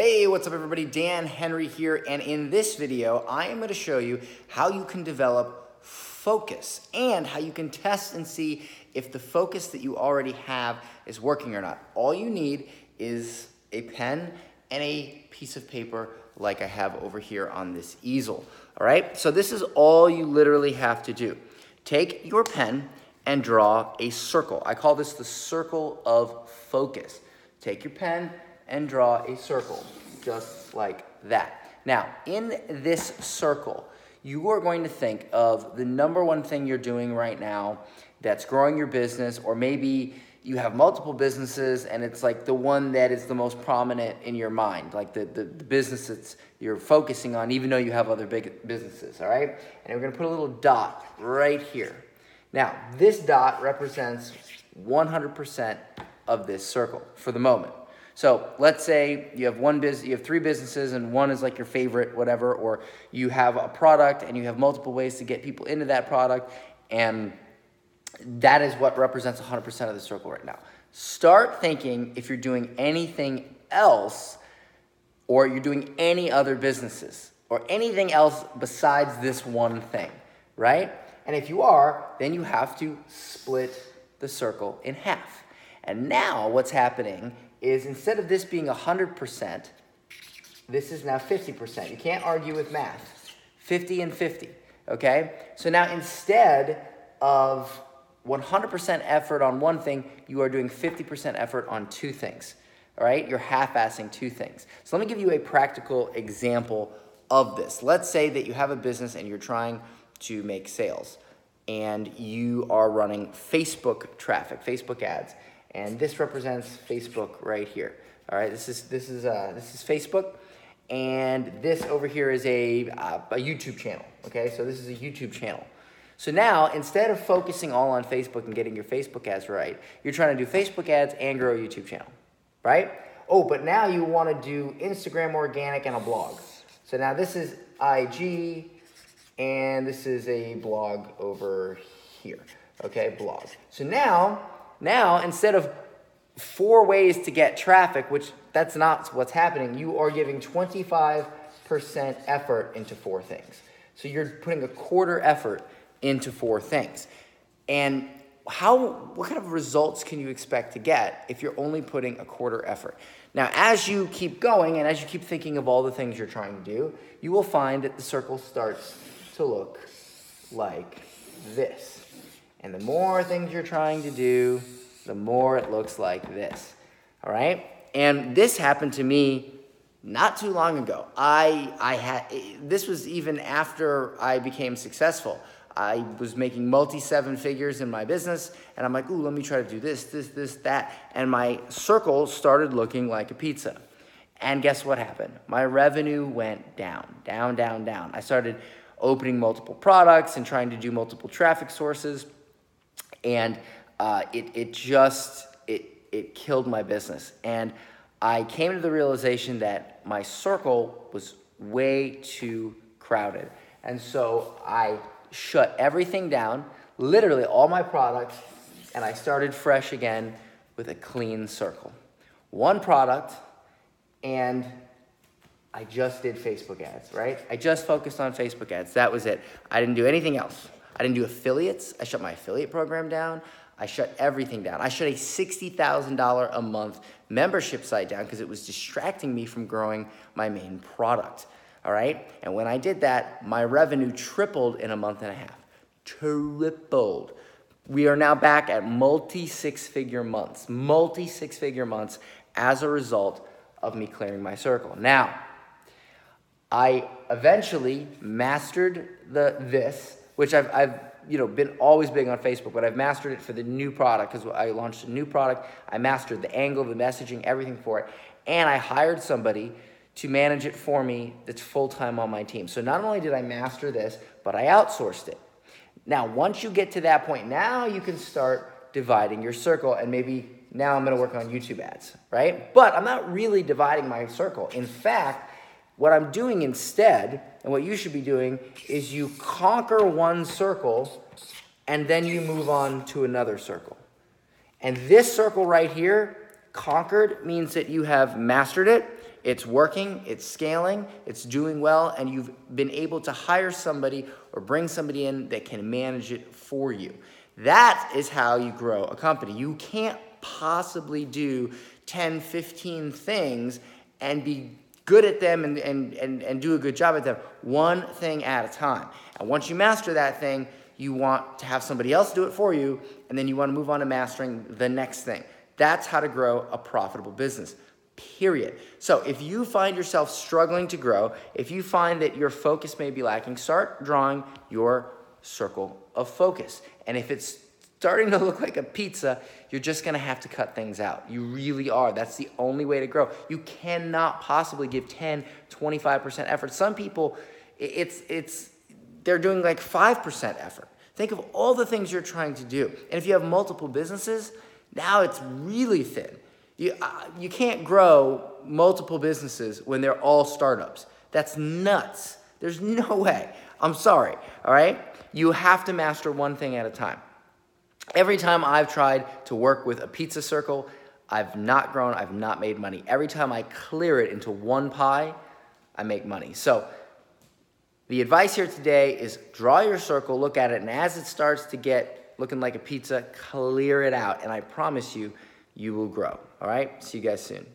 Hey, what's up everybody? Dan Henry here, and in this video, I am going to show you how you can develop focus and how you can test and see if the focus that you already have is working or not. All you need is a pen and a piece of paper like I have over here on this easel. All right, so this is all you literally have to do. Take your pen and draw a circle. I call this the circle of focus. Take your pen and draw a circle, just like that. Now, in this circle, you are going to think of the number one thing you're doing right now that's growing your business, or maybe you have multiple businesses and it's like the one that is the most prominent in your mind, like the business that you're focusing on, even though you have other big businesses, all right? And we're gonna put a little dot right here. Now, this dot represents 100% of this circle for the moment. So let's say you have you have three businesses and one is like your favorite, whatever, or you have a product and you have multiple ways to get people into that product, and that is what represents 100% of the circle right now. Start thinking if you're doing anything else, or you're doing any other businesses, or anything else besides this one thing, right? And if you are, then you have to split the circle in half. And now what's happening is instead of this being 100%, this is now 50%. You can't argue with math. 50 and 50, okay? So now instead of 100% effort on one thing, you are doing 50% effort on two things, all right? You're half-assing two things. So let me give you a practical example of this. Let's say that you have a business and you're trying to make sales, and you are running Facebook traffic, Facebook ads. And this represents Facebook right here. All right, this is Facebook, and this over here is a YouTube channel. Okay, so this is a YouTube channel. So now instead of focusing all on Facebook and getting your Facebook ads right, you're trying to do Facebook ads and grow a YouTube channel, right? Oh, but now you want to do Instagram organic and a blog. So now this is IG, and this is a blog over here. Okay, blog. So now instead of 4 ways to get traffic, which that's not what's happening, you are giving 25% effort into 4 things. So you're putting a quarter effort into 4 things. And what kind of results can you expect to get if you're only putting a quarter effort? Now, as you keep going and as you keep thinking of all the things you're trying to do, you will find that the circle starts to look like this. And the more things you're trying to do, the more it looks like this, all right? And this happened to me not too long ago. This was even after I became successful. I was making multi-7 figures in my business, and I'm like, ooh, let me try to do this, that. And my circle started looking like a pizza. And guess what happened? My revenue went down. I started opening multiple products and trying to do multiple traffic sources. And it killed my business. And I came to the realization that my circle was way too crowded. And so I shut everything down, literally all my products, and I started fresh again with a clean circle. One product, and I just did Facebook ads, right? I just focused on Facebook ads. That was it. I didn't do anything else. I didn't do affiliates. I shut my affiliate program down. I shut everything down. I shut a $60,000 a month membership site down because it was distracting me from growing my main product, all right? And when I did that, my revenue tripled in a month and a half. Tripled. We are now back at multi-6-figure months as a result of me clearing my circle. Now, I eventually mastered this, which I've been always big on Facebook, but I've mastered it for the new product because I launched a new product. I mastered the angle, the messaging, everything for it, and I hired somebody to manage it for me that's full-time on my team. So not only did I master this, but I outsourced it. Now, once you get to that point, now you can start dividing your circle, and maybe now I'm going to work on YouTube ads, right? But I'm not really dividing my circle. In fact, what I'm doing instead, and what you should be doing, is you conquer one circle and then you move on to another circle. And this circle right here, conquered, means that you have mastered it, It's working, it's scaling, it's doing well, and you've been able to hire somebody or bring somebody in that can manage it for you. That is how you grow a company. You can't possibly do 10, 15 things and be good at them and do a good job at them, one thing at a time. And once you master that thing, you want to have somebody else do it for you, and then you want to move on to mastering the next thing. That's how to grow a profitable business, period. So if you find yourself struggling to grow, if you find that your focus may be lacking, start drawing your circle of focus. And if it's starting to look like a pizza, you're just going to have to cut things out. You really are. That's the only way to grow. You cannot possibly give 10, 25% effort. Some people, they're doing like 5% effort. Think of all the things you're trying to do. And if you have multiple businesses, now it's really thin. You can't grow multiple businesses when they're all startups. That's nuts. There's no way. I'm sorry, all right? You have to master one thing at a time. Every time I've tried to work with a pizza circle, I've not grown, I've not made money. Every time I clear it into one pie, I make money. So the advice here today is draw your circle, look at it, and as it starts to get looking like a pizza, clear it out. And I promise you, you will grow. All right? See you guys soon.